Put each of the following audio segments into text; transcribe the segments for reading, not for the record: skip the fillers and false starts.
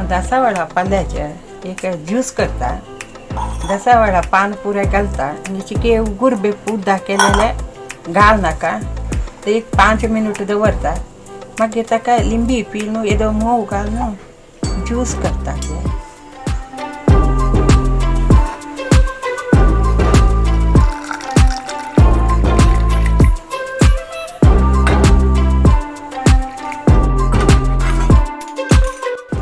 दासावळा पाल्याचे एक ज्यूस करता. दासावळा पान पुरे घालता आणि चिके गुरबे पुद्दा केलेले घाल नाका ते एक 5 मिनिट दवरता. मागीर ताका लिंबी पिळून येदो मोव घालून ज्यूस करता.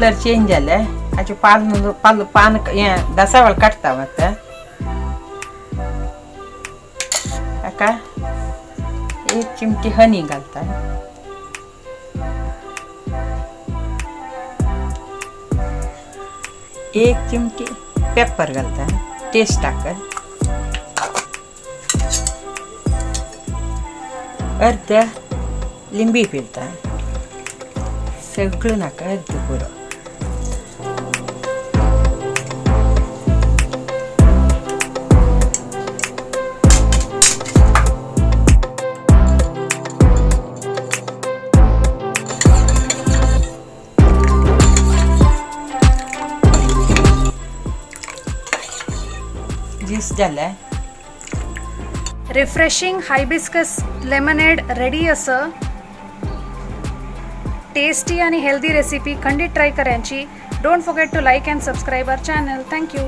कलर चेंज जाले हाचे पान हें दासावळ काडटा मात हाका एक चिमटी हनी घालता. एक चिमटी पेपर घालता टेस्ट टाकत. अर्ध लिंबी पिळता. सगळं नाका अर्ध पुरो. ज्यूस झाला. रिफ्रेशिंग हायबिस्कस लेमनेड रेडी असं टेस्टी आणि हेल्दी रेसिपी खंडित ट्राय करायची. Don't forget to like and subscribe our channel. Thank you.